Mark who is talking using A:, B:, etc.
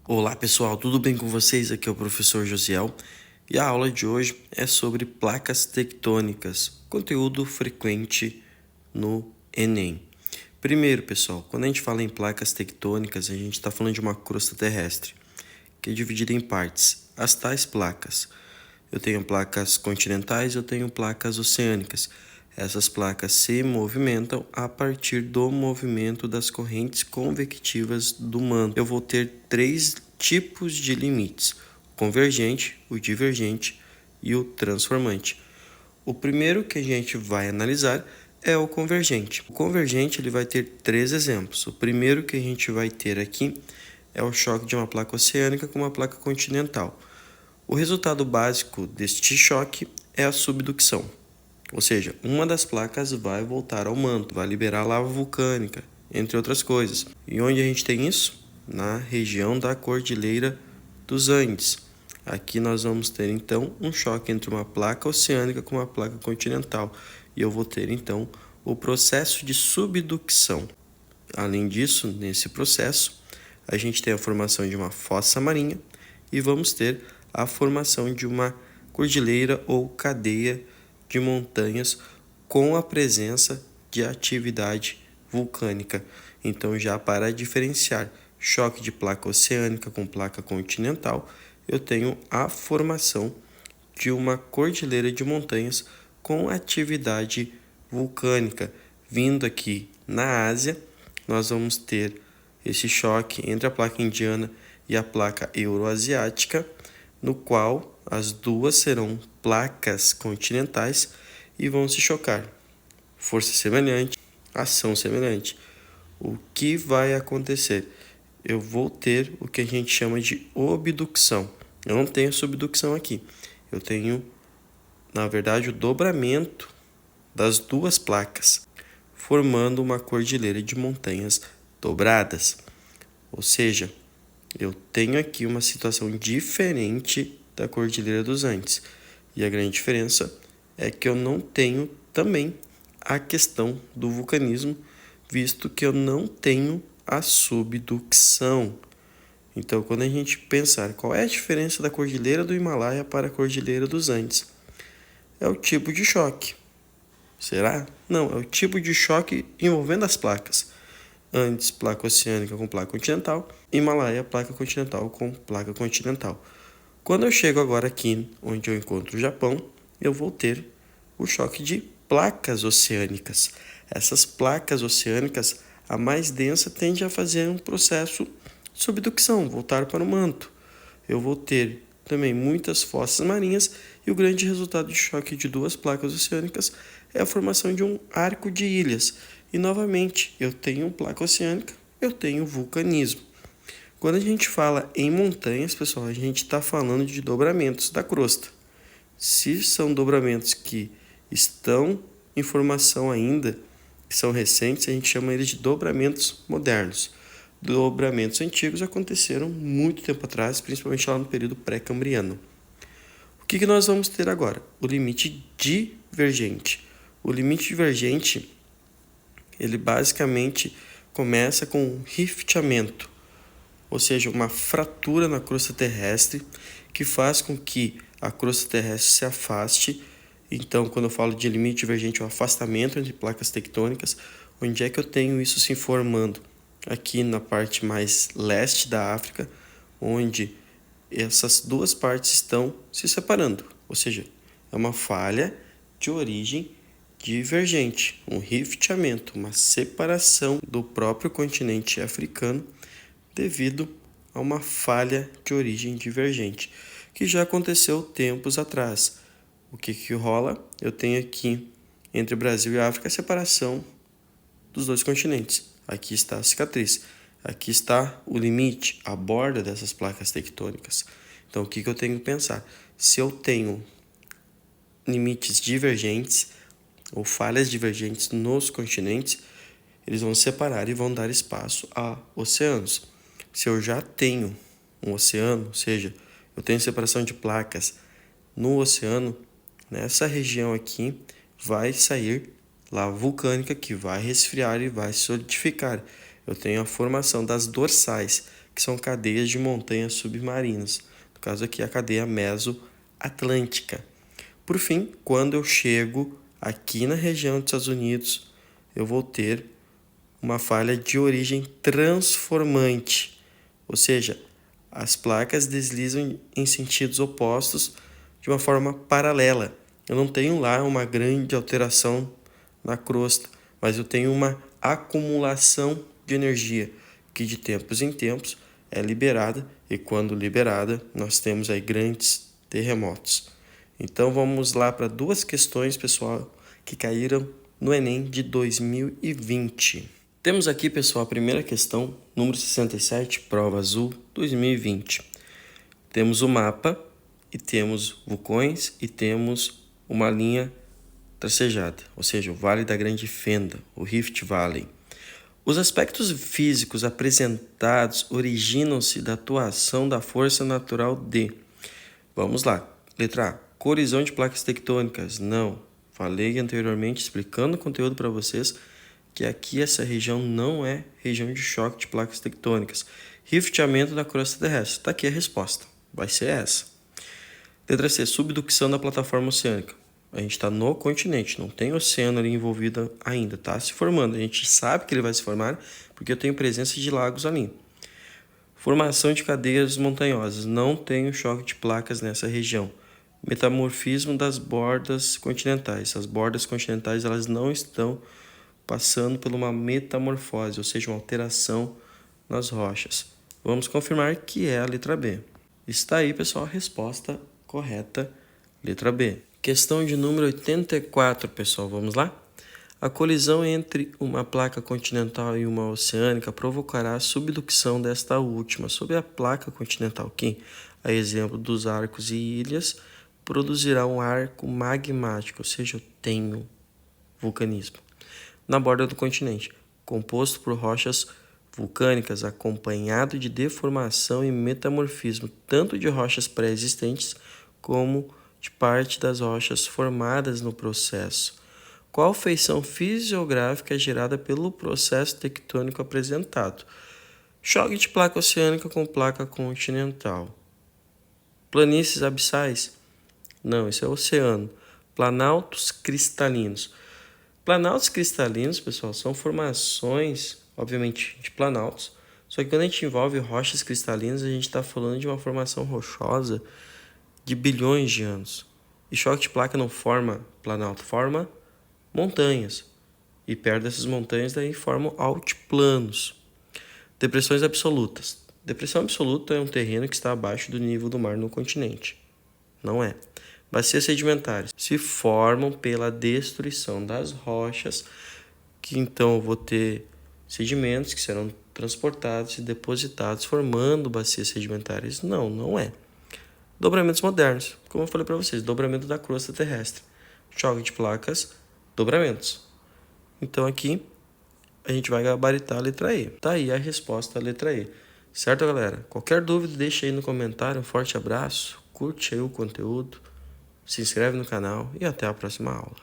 A: Olá pessoal, tudo bem com vocês? Aqui é o professor Josiel e a aula de hoje é sobre placas tectônicas, conteúdo frequente no Enem. Primeiro, pessoal, quando a gente fala em placas tectônicas, a gente está falando de uma crosta terrestre, que é dividida em partes. As tais placas, eu tenho placas continentais, eu tenho placas oceânicas. Essas placas se movimentam a partir do movimento das correntes convectivas do manto. Eu vou ter três tipos de limites: o convergente, o divergente e o transformante. O primeiro que a gente vai analisar é o convergente. O convergente ele vai ter três exemplos. O primeiro que a gente vai ter aqui é o choque de uma placa oceânica com uma placa continental. O resultado básico deste choque é a subducção, ou seja, uma das placas vai voltar ao manto, vai liberar lava vulcânica, entre outras coisas. E onde a gente tem isso? Na região da Cordilheira dos Andes. Aqui nós vamos ter então um choque entre uma placa oceânica com uma placa continental, e eu vou ter então o processo de subducção. Além disso, nesse processo, a gente tem a formação de uma fossa marinha e vamos ter a formação de uma cordilheira ou cadeia de montanhas com a presença de atividade vulcânica. Então, já para diferenciar choque de placa oceânica com placa continental, eu tenho a formação de uma cordilheira de montanhas com atividade vulcânica. Vindo aqui na Ásia, nós vamos ter esse choque entre a placa indiana e a placa euroasiática, no qual as duas serão placas continentais e vão se chocar. Força semelhante, ação semelhante. O que vai acontecer? Eu vou ter o que a gente chama de obducção. Eu não tenho subducção aqui. Eu tenho, na verdade, o dobramento das duas placas, formando uma cordilheira de montanhas dobradas. Ou seja, eu tenho aqui uma situação diferente da Cordilheira dos Andes. E a grande diferença é que eu não tenho também a questão do vulcanismo, visto que eu não tenho a subducção. Então, quando a gente pensar qual é a diferença da Cordilheira do Himalaia para a Cordilheira dos Andes, é o tipo de choque. Será? Não, é o tipo de choque envolvendo as placas. Andes, placa oceânica com placa continental, Himalaia, placa continental com placa continental. Quando eu chego agora aqui, onde eu encontro o Japão, eu vou ter o choque de placas oceânicas. Essas placas oceânicas, a mais densa, tende a fazer um processo de subducção, voltar para o manto. Eu vou ter também muitas fossas marinhas e o grande resultado de choque de duas placas oceânicas é a formação de um arco de ilhas. E novamente, eu tenho placa oceânica, eu tenho vulcanismo. Quando a gente fala em montanhas, pessoal, a gente está falando de dobramentos da crosta. Se são dobramentos que estão em formação ainda, que são recentes, a gente chama eles de dobramentos modernos. Dobramentos antigos aconteceram muito tempo atrás, principalmente lá no período pré-cambriano. O que nós vamos ter agora? O limite divergente. O limite divergente, ele basicamente começa com um rifteamento, ou seja, uma fratura na crosta terrestre que faz com que a crosta terrestre se afaste. Então, quando eu falo de limite divergente, é o afastamento entre placas tectônicas. Onde é que eu tenho isso se formando? Aqui na parte mais leste da África, onde essas duas partes estão se separando, ou seja, é uma falha de origem divergente, um rifteamento, uma separação do próprio continente africano devido a uma falha de origem divergente, que já aconteceu tempos atrás. O que rola? Eu tenho aqui entre Brasil e África a separação dos dois continentes. Aqui está a cicatriz, aqui está o limite, a borda dessas placas tectônicas. Então, o que eu tenho que pensar? Se eu tenho limites divergentes ou falhas divergentes nos continentes, eles vão se separar e vão dar espaço a oceanos. Se eu já tenho um oceano, ou seja, eu tenho separação de placas no oceano, nessa região aqui vai sair lava vulcânica que vai resfriar e vai solidificar. Eu tenho a formação das dorsais, que são cadeias de montanhas submarinas. No caso aqui, a cadeia mesoatlântica. Por fim, quando eu chego aqui na região dos Estados Unidos, eu vou ter uma falha de origem transformante, ou seja, as placas deslizam em sentidos opostos de uma forma paralela. Eu não tenho lá uma grande alteração na crosta, mas eu tenho uma acumulação de energia que de tempos em tempos é liberada, e quando liberada nós temos aí grandes terremotos. Então vamos lá para duas questões, pessoal, que caíram no Enem de 2020. Temos aqui, pessoal, a primeira questão, número 67, prova azul, 2020. Temos o mapa e temos vulcões e temos uma linha tracejada, ou seja, o Vale da Grande Fenda, o Rift Valley. Os aspectos físicos apresentados originam-se da atuação da força natural de... Vamos lá. Letra A. Colisão de placas tectônicas. Não. Falei anteriormente, explicando o conteúdo para vocês, que aqui essa região não é região de choque de placas tectônicas. Rifteamento da crosta terrestre. Está aqui a resposta. Vai ser essa. Letra C. Subducção da plataforma oceânica. A gente está no continente, não tem oceano ali envolvido ainda, está se formando. A gente sabe que ele vai se formar porque eu tenho presença de lagos ali. Formação de cadeias montanhosas. Não tenho choque de placas nessa região. Metamorfismo das bordas continentais. As bordas continentais elas não estão passando por uma metamorfose, ou seja, uma alteração nas rochas. Vamos confirmar que é a letra B. Está aí, pessoal, a resposta correta, letra B. Questão de número 84, pessoal, vamos lá? A colisão entre uma placa continental e uma oceânica provocará a subducção desta última sobre a placa continental, que, a exemplo dos arcos e ilhas, produzirá um arco magmático, ou seja, eu tenho vulcanismo, na borda do continente, composto por rochas vulcânicas, acompanhado de deformação e metamorfismo, tanto de rochas pré-existentes como de parte das rochas formadas no processo. Qual feição fisiográfica é gerada pelo processo tectônico apresentado? Choque de placa oceânica com placa continental. Planícies abissais? Não, isso é oceano. Planaltos cristalinos. Planaltos cristalinos, pessoal, são formações, obviamente, de planaltos. Só que quando a gente envolve rochas cristalinas, a gente está falando de uma formação rochosa de bilhões de anos. E choque de placa não forma planalto, forma montanhas. E perto dessas montanhas daí formam altiplanos. Depressões absolutas. Depressão absoluta é um terreno que está abaixo do nível do mar no continente. Não é. Bacias sedimentares se formam pela destruição das rochas, que então eu vou ter sedimentos que serão transportados e depositados, formando bacias sedimentares. Não, não é. Dobramentos modernos, como eu falei para vocês, dobramento da crosta terrestre. Choque de placas, dobramentos. Então aqui a gente vai gabaritar a letra E. Tá aí a resposta à letra E. Certo, galera? Qualquer dúvida, deixa aí no comentário. Um forte abraço, curte aí o conteúdo, se inscreve no canal e até a próxima aula.